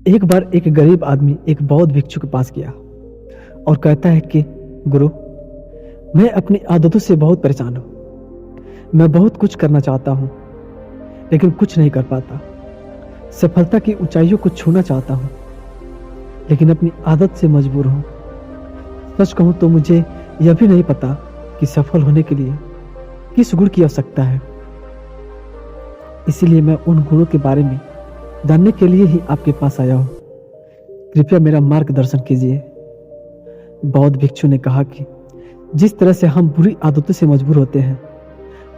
एक बार एक गरीब आदमी एक बौद्ध भिक्षु के पास गया और कहता है कि गुरु, मैं अपनी आदतों से बहुत परेशान हूं। मैं बहुत कुछ करना चाहता हूं, लेकिन कुछ नहीं कर पाता। सफलता की ऊंचाइयों को छूना चाहता हूं, लेकिन अपनी आदत से मजबूर हूं। सच कहूं तो मुझे यह भी नहीं पता कि सफल होने के लिए किस गुण की आवश्यकता है। इसीलिए मैं उन गुणों के बारे में जानने के लिए ही आपके पास आया हूं। कृपया मेरा मार्गदर्शन कीजिए। बौद्ध भिक्षु ने कहा कि जिस तरह से हम बुरी आदतों से मजबूर होते हैं,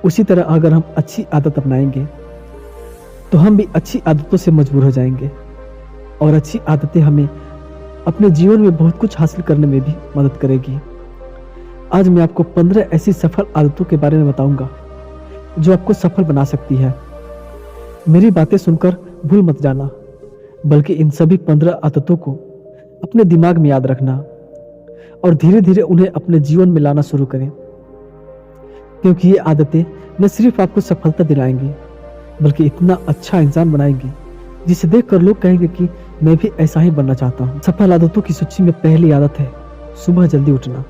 उसी तरह अगर हम अच्छी आदत अपनाएंगे तो हम भी अच्छी आदतों से मजबूर हो जाएंगे, और अच्छी आदतें हमें अपने जीवन में बहुत कुछ हासिल करने में भी मदद करेगी। आज मैं आपको 15 ऐसी सफल आदतों के बारे में बताऊंगा जो आपको सफल बना सकती है। मेरी बातें सुनकर भूल मत जाना, बल्कि इन सभी 15 आदतों को अपने दिमाग में याद रखना और धीरे धीरे उन्हें अपने जीवन में लाना शुरू करें, क्योंकि ये आदतें न सिर्फ आपको सफलता दिलाएंगी, बल्कि इतना अच्छा इंसान बनाएंगी जिसे देखकर लोग कहेंगे कि मैं भी ऐसा ही बनना चाहता हूँ। सफल आदतों की सूची में पहली आदत है सुबह जल्दी उठना।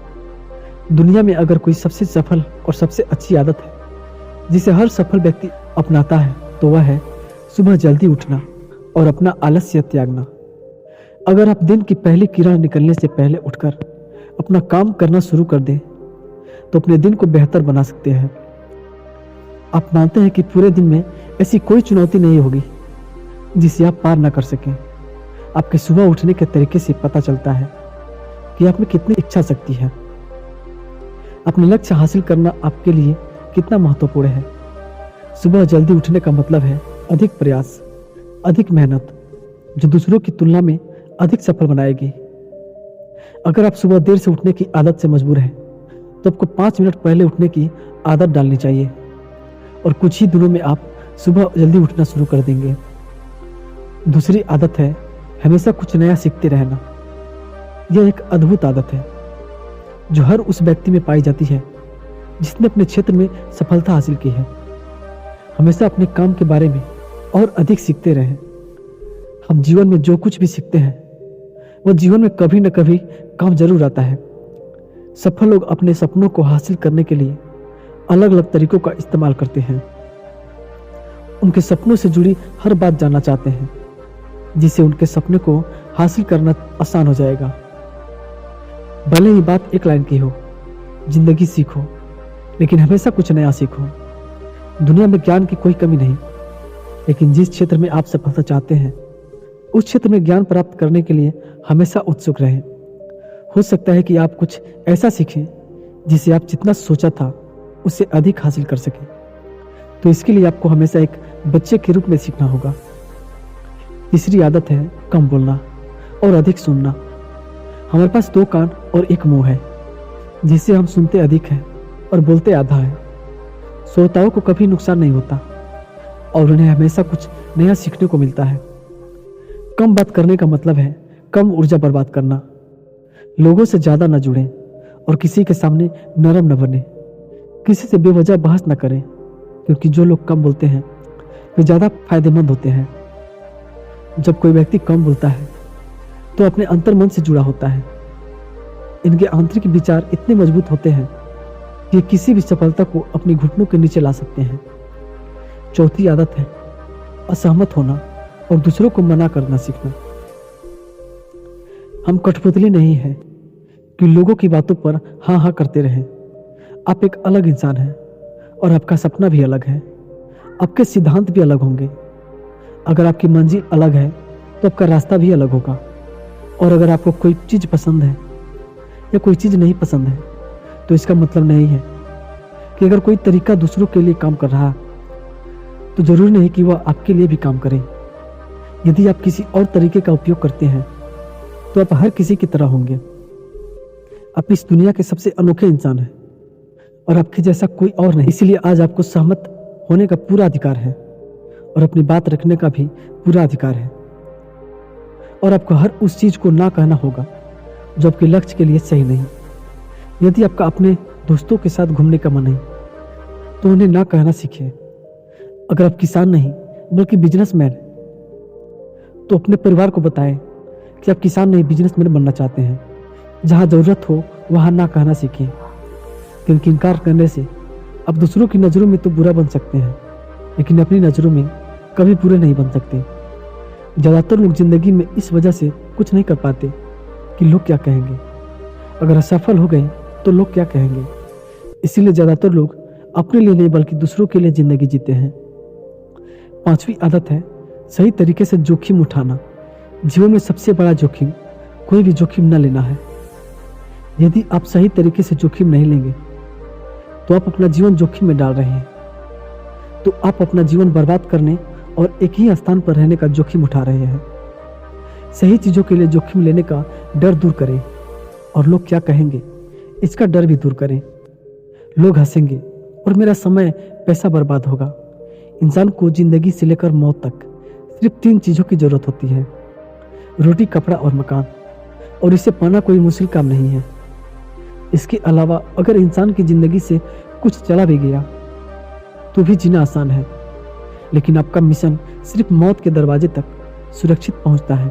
दुनिया में अगर कोई सबसे सफल और सबसे अच्छी आदत है जिसे हर सफल व्यक्ति अपनाता है, तो वह है सुबह जल्दी उठना और अपना आलस्य त्यागना। अगर आप दिन की पहली किरण निकलने से पहले उठकर अपना काम करना शुरू कर दें, तो अपने दिन को बेहतर बना सकते हैं। आप मानते हैं कि पूरे दिन में ऐसी कोई चुनौती नहीं होगी जिसे आप पार ना कर सकें। आपके सुबह उठने के तरीके से पता चलता है कि आप में कितनी इच्छा शक्ति है। अपने लक्ष्य हासिल करना आपके लिए कितना महत्वपूर्ण है। सुबह जल्दी उठने का मतलब है अधिक प्रयास, अधिक मेहनत, जो दूसरों की तुलना में अधिक सफल बनाएगी। अगर आप सुबह देर से उठने की आदत से मजबूर हैं, तो आपको 5 मिनट पहले उठने की आदत डालनी चाहिए, और कुछ ही दिनों में आप सुबह जल्दी उठना शुरू कर देंगे। दूसरी आदत है हमेशा कुछ नया सीखते रहना। यह एक अद्भुत आदत है जो हर उस व्यक्ति में पाई जाती है जिसने अपने क्षेत्र में सफलता हासिल की है। हमेशा अपने काम के बारे में और अधिक सीखते रहें। हम जीवन में जो कुछ भी सीखते हैं, वह जीवन में कभी न कभी काम जरूर आता है। सफल लोग अपने सपनों को हासिल करने के लिए अलग अलग तरीकों का इस्तेमाल करते हैं। उनके सपनों से जुड़ी हर बात जानना चाहते हैं, जिससे उनके सपने को हासिल करना आसान हो जाएगा। भले ही बात एक लाइन की हो, जिंदगी सीखो, लेकिन हमेशा कुछ नया सीखो। दुनिया में ज्ञान की कोई कमी नहीं, लेकिन जिस क्षेत्र में आप सफलता चाहते हैं, उस क्षेत्र में ज्ञान प्राप्त करने के लिए हमेशा उत्सुक रहें। हो सकता है कि आप कुछ ऐसा सीखें जिसे आप जितना सोचा था उससे अधिक हासिल कर सकें। तो इसके लिए आपको हमेशा एक बच्चे के रूप में सीखना होगा। तीसरी आदत है कम बोलना और अधिक सुनना। हमारे पास 2 कान और 1 मुंह है, जिससे हम सुनते अधिक हैं और बोलते आधा है। श्रोताओं को कभी नुकसान नहीं होता और उन्हें हमेशा कुछ नया सीखने को मिलता है। कम बात करने का मतलब है कम ऊर्जा बर्बाद करना। लोगों से ज्यादा न जुड़ें और किसी के सामने नरम न बने। किसी से बेवजह बहस न करें, क्योंकि जो लोग कम बोलते हैं वे ज्यादा फायदेमंद होते हैं। जब कोई व्यक्ति कम बोलता है तो अपने अंतर्मन से जुड़ा होता है। इनके आंतरिक विचार इतने मजबूत होते हैं कि किसी भी सफलता को अपनी घुटनों के नीचे ला सकते हैं। चौथी आदत है असहमत होना और दूसरों को मना करना सीखना। हम कठपुतली नहीं हैं कि लोगों की बातों पर हाँ हाँ करते रहें। आप एक अलग इंसान हैं और आपका सपना भी अलग है। आपके सिद्धांत भी अलग होंगे। अगर आपकी मंजिल अलग है तो आपका रास्ता भी अलग होगा। और अगर आपको कोई चीज़ पसंद है या कोई चीज़ नहीं पसंद है, तो इसका मतलब नहीं है कि अगर कोई तरीका दूसरों के लिए काम कर रहा तो जरूरी नहीं कि वह आपके लिए भी काम करे। यदि आप किसी और तरीके का उपयोग करते हैं तो आप हर किसी की तरह होंगे। आप इस दुनिया के सबसे अनोखे इंसान हैं और आपके जैसा कोई और नहीं। इसलिए आज आपको सहमत होने का पूरा अधिकार है और अपनी बात रखने का भी पूरा अधिकार है। और आपको हर उस चीज को ना कहना होगा जो आपके लक्ष्य के लिए सही नहीं। यदि आपका अपने दोस्तों के साथ घूमने का मन है तो उन्हें ना कहना सीखें। अगर आप किसान नहीं बल्कि बिजनेसमैन तो अपने परिवार को बताएं कि आप किसान नहीं बिजनेसमैन बनना चाहते हैं। जहाँ ज़रूरत हो वहाँ ना कहना सीखें, क्योंकि इनकार करने से आप दूसरों की नज़रों में तो बुरा बन सकते हैं, लेकिन अपनी नज़रों में कभी बुरे नहीं बन सकते। ज़्यादातर लोग ज़िंदगी में इस वजह से कुछ नहीं कर पाते कि लोग क्या कहेंगे। अगर असफल हो गए तो लोग क्या कहेंगे, इसीलिए ज़्यादातर लोग अपने लिए नहीं बल्कि दूसरों के लिए ज़िंदगी जीते हैं। 5वीं आदत है सही तरीके से जोखिम उठाना। जीवन में सबसे बड़ा जोखिम कोई भी जोखिम न लेना है। यदि आप सही तरीके से जोखिम नहीं लेंगे तो आप अपना जीवन जोखिम में डाल रहे हैं, तो आप अपना जीवन बर्बाद करने और एक ही स्थान पर रहने का जोखिम उठा रहे हैं। सही चीज़ों के लिए जोखिम लेने का डर दूर करें और लोग क्या कहेंगे इसका डर भी दूर करें। लोग हंसेंगे और मेरा समय पैसा बर्बाद होगा। इंसान को जिंदगी से लेकर मौत तक सिर्फ 3 चीज़ों की जरूरत होती है, रोटी, कपड़ा और मकान, और इसे पाना कोई मुश्किल काम नहीं है। इसके अलावा अगर इंसान की जिंदगी से कुछ चला भी गया तो भी जीना आसान है, लेकिन आपका मिशन सिर्फ मौत के दरवाजे तक सुरक्षित पहुंचता है।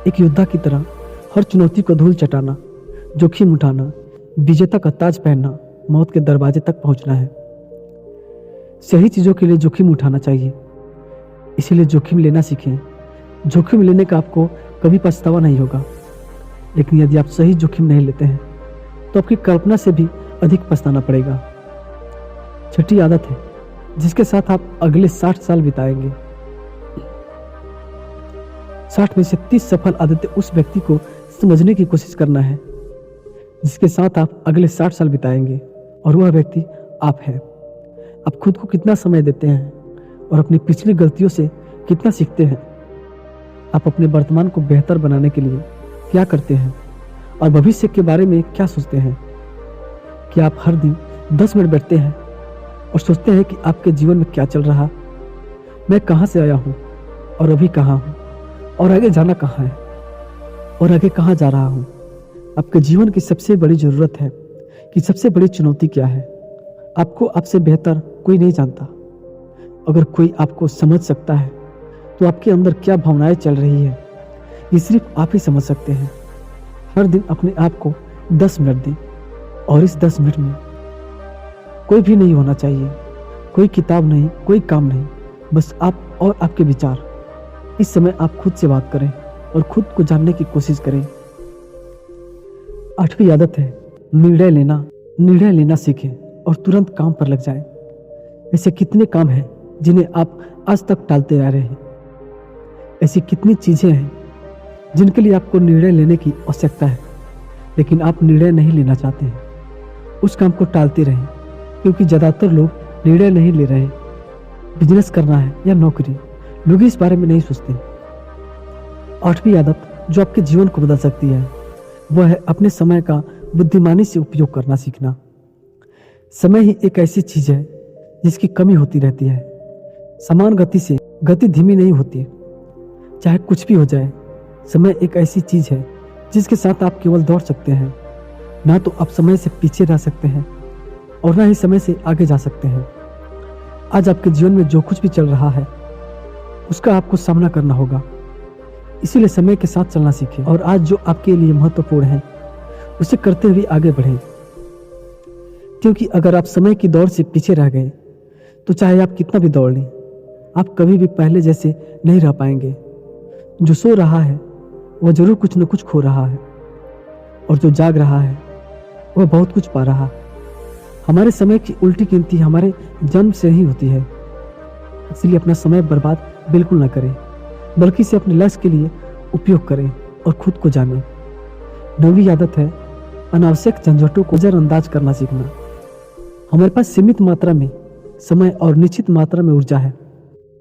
एक योद्धा की तरह हर चुनौती को धूल चटाना, जोखिम उठाना, विजेता का ताज पहनना, मौत के दरवाजे तक पहुंचना है। सही चीज़ों के लिए जोखिम उठाना चाहिए, इसीलिए जोखिम लेना सीखें। जोखिम लेने का आपको कभी पछतावा नहीं होगा, लेकिन यदि आप सही जोखिम नहीं लेते हैं तो आपकी कल्पना से भी अधिक पछताना पड़ेगा। 6ठी आदत है जिसके साथ आप अगले 60 साल बिताएंगे। 60 में से 30 सफल आदतें उस व्यक्ति को समझने की कोशिश करना है जिसके साथ आप अगले 60 साल बिताएंगे, और वह व्यक्ति आप हैं। आप खुद को कितना समय देते हैं और अपनी पिछली गलतियों से कितना सीखते हैं। आप अपने वर्तमान को बेहतर बनाने के लिए क्या करते हैं और भविष्य के बारे में क्या सोचते हैं। क्या आप हर दिन 10 मिनट बैठते हैं और सोचते हैं कि आपके जीवन में क्या चल रहा, मैं कहाँ से आया हूँ और अभी कहाँ हूँ, और आगे जाना कहाँ है और आगे कहाँ जा रहा हूँ। आपके जीवन की सबसे बड़ी ज़रूरत है कि सबसे बड़ी चुनौती क्या है। आपको आपसे बेहतर कोई नहीं जानता। अगर कोई आपको समझ सकता है तो आपके अंदर क्या भावनाएं चल रही है ये सिर्फ आप ही समझ सकते हैं। हर दिन अपने आप को 10 मिनट दें, और इस 10 मिनट में कोई भी नहीं होना चाहिए, कोई किताब नहीं, कोई काम नहीं, बस आप और आपके विचार। इस समय आप खुद से बात करें और खुद को जानने की कोशिश करें। 8वीं आदत है निर्णय लेना सीखें और तुरंत काम पर लग जाएं। ऐसे कितने काम हैं जिन्हें आप आज तक टालते आ रहे हैं। ऐसी कितनी चीजें हैं जिनके लिए आपको निर्णय लेने की आवश्यकता है, लेकिन आप निर्णय नहीं लेना चाहते हैं। उस काम को टालते रहें, क्योंकि ज़्यादातर लोग निर्णय नहीं ले रहे। बिजनेस करना है या नौकरी, लोग इस बारे में नहीं सोचते। 8वीं आदत जो आपके जीवन को बदल सकती है वह है अपने समय का बुद्धिमानी से उपयोग करना सीखना। समय ही एक ऐसी चीज है जिसकी कमी होती रहती है। समान गति से गति धीमी नहीं होती, चाहे कुछ भी हो जाए। समय एक ऐसी चीज है जिसके साथ आप केवल दौड़ सकते हैं, ना तो आप समय से पीछे रह सकते हैं और ना ही समय से आगे जा सकते हैं। आज आपके जीवन में जो कुछ भी चल रहा है उसका आपको सामना करना होगा, इसीलिए समय के साथ चलना सीखें और आज जो आपके लिए महत्वपूर्ण है उसे करते हुए आगे बढ़ें। क्योंकि अगर आप समय की दौड़ से पीछे रह गए तो चाहे आप कितना भी दौड़ लें, आप कभी भी पहले जैसे नहीं रह पाएंगे। जो सो रहा है वह जरूर कुछ न कुछ खो रहा है, और जो जाग रहा है वह बहुत कुछ पा रहा। हमारे समय की उल्टी गिनती हमारे जन्म से ही होती है, इसलिए अपना समय बर्बाद बिल्कुल न करें, बल्कि इसे अपने लक्ष्य के लिए उपयोग करें और खुद को जानें। 9वीं आदत है अनावश्यक झंझटों को नजरअंदाज करना सीखना। हमारे पास सीमित मात्रा में समय और निश्चित मात्रा में ऊर्जा है।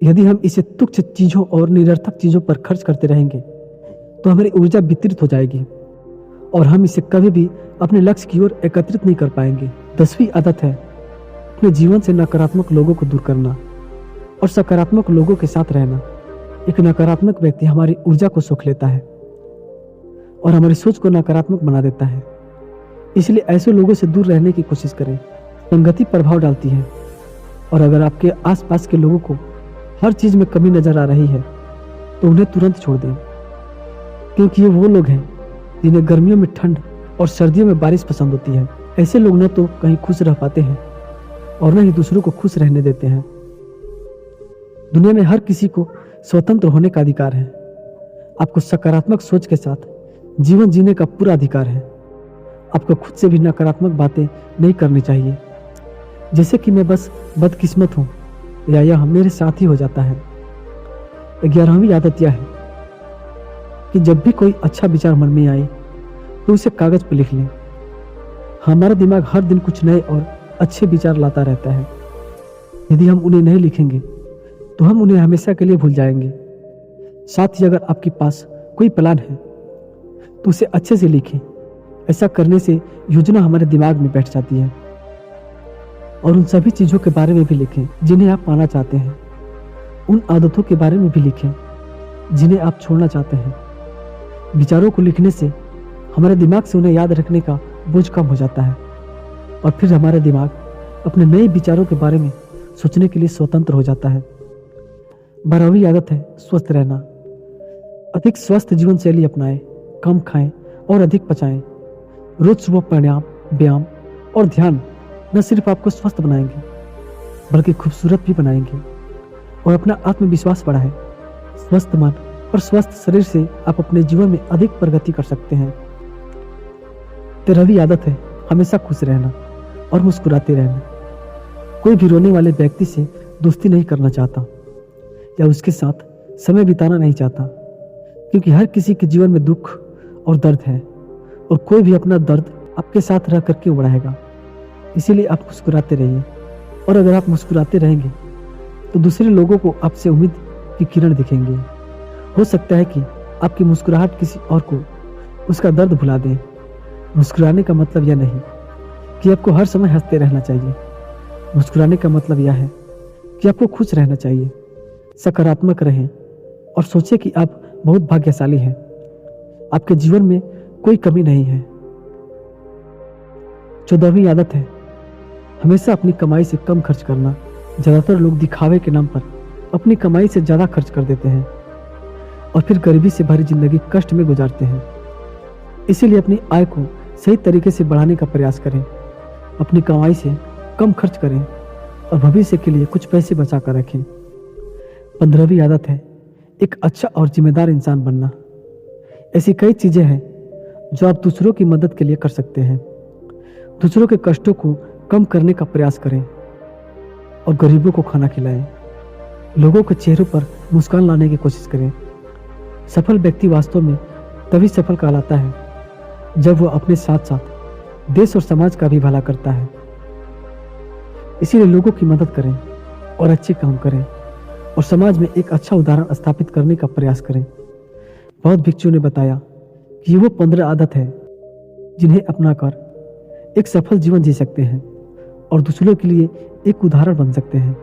यदि हम इसे तुच्छ चीजों और निरर्थक चीजों पर खर्च करते रहेंगे तो हमारी ऊर्जा वितरित हो जाएगी और हम इसे कभी भी अपने लक्ष्य की ओर एकत्रित नहीं कर पाएंगे। 10वीं आदत है अपने जीवन से नकारात्मक लोगों को दूर करना और सकारात्मक लोगों के साथ रहना। एक नकारात्मक व्यक्ति हमारी ऊर्जा को सोख लेता है और हमारी सोच को नकारात्मक बना देता है, इसलिए ऐसे लोगों से दूर रहने की कोशिश करें। संगति प्रभाव डालती है, और अगर आपके आसपास के लोगों को हर चीज में कमी नजर आ रही है तो उन्हें तुरंत छोड़ दें, क्योंकि ये वो लोग हैं जिन्हें गर्मियों में ठंड और सर्दियों में बारिश पसंद होती है। ऐसे लोग न तो कहीं खुश रह पाते हैं और न ही दूसरों को खुश रहने देते हैं। दुनिया में हर किसी को स्वतंत्र होने का अधिकार है। आपको सकारात्मक सोच के साथ जीवन जीने का पूरा अधिकार है। आपको खुद से भी नकारात्मक बातें नहीं करनी चाहिए, जैसे कि मैं बस बदकिस्मत हूँ या यह मेरे साथ ही हो जाता है। 11वीं आदत यह है कि जब भी कोई अच्छा विचार मन में आए तो उसे कागज पर लिख लें। हमारा दिमाग हर दिन कुछ नए और अच्छे विचार लाता रहता है। यदि हम उन्हें नहीं लिखेंगे तो हम उन्हें हमेशा के लिए भूल जाएंगे। साथ ही अगर आपके पास कोई प्लान है तो उसे अच्छे से लिखें। ऐसा करने से योजना हमारे दिमाग में बैठ जाती है। और उन सभी चीज़ों के बारे में भी लिखें जिन्हें आप पाना चाहते हैं। उन आदतों के बारे में भी लिखें जिन्हें आप छोड़ना चाहते हैं। विचारों को लिखने से हमारे दिमाग से उन्हें याद रखने का बोझ कम हो जाता है और फिर हमारा दिमाग अपने नए विचारों के बारे में सोचने के लिए स्वतंत्र हो जाता है। 12वीं आदत है स्वस्थ रहना। अधिक स्वस्थ जीवन शैली अपनाएं, कम खाएं और अधिक पचाएं। रोज सुबह प्राणायाम, व्यायाम और ध्यान न सिर्फ आपको स्वस्थ बनाएंगे बल्कि खूबसूरत भी बनाएंगे और अपना आत्मविश्वास बढ़ाएं। स्वस्थ मन और स्वस्थ शरीर से आप अपने जीवन में अधिक प्रगति कर सकते हैं। 13वीं आदत है हमेशा खुश रहना और मुस्कुराते रहना। कोई भी रोने वाले व्यक्ति से दोस्ती नहीं करना चाहता या उसके साथ समय बिताना नहीं चाहता, क्योंकि हर किसी के जीवन में दुख और दर्द है और कोई भी अपना दर्द आपके साथ रह करके उड़ाएगा। इसीलिए आप मुस्कुराते रहिए, और अगर आप मुस्कुराते रहेंगे तो दूसरे लोगों को आपसे उम्मीद की किरण दिखेंगे। हो सकता है कि आपकी मुस्कुराहट किसी और को उसका दर्द भुला दे। मुस्कुराने का मतलब यह नहीं कि आपको हर समय हंसते रहना चाहिए। मुस्कुराने का मतलब यह है कि आपको खुश रहना चाहिए। सकारात्मक रहें और सोचें कि आप बहुत भाग्यशाली हैं। आपके जीवन में कोई कमी नहीं है। 14वीं आदत है हमेशा अपनी कमाई से कम खर्च करना। ज़्यादातर लोग दिखावे के नाम पर अपनी कमाई से ज़्यादा खर्च कर देते हैं और फिर गरीबी से भरी जिंदगी कष्ट में गुजारते हैं। इसीलिए अपनी आय को सही तरीके से बढ़ाने का प्रयास करें। अपनी कमाई से कम खर्च करें और भविष्य के लिए कुछ पैसे बचा कर रखें। 15वीं आदत है एक अच्छा और जिम्मेदार इंसान बनना। ऐसी कई चीज़ें हैं जो आप दूसरों की मदद के लिए कर सकते हैं। दूसरों के कष्टों को कम करने का प्रयास करें और गरीबों को खाना खिलाएं। लोगों के चेहरों पर मुस्कान लाने की कोशिश करें। सफल व्यक्ति वास्तव में तभी सफल कहलाता है जब वह अपने साथ साथ देश और समाज का भी भला करता है। इसीलिए लोगों की मदद करें और अच्छे काम करें और समाज में एक अच्छा उदाहरण स्थापित करने का प्रयास करें। बौद्ध भिक्षु ने बताया कि ये वो 15 आदत है जिन्हें अपनाकर एक सफल जीवन जी सकते हैं और दूसरों के लिए एक उदाहरण बन सकते हैं।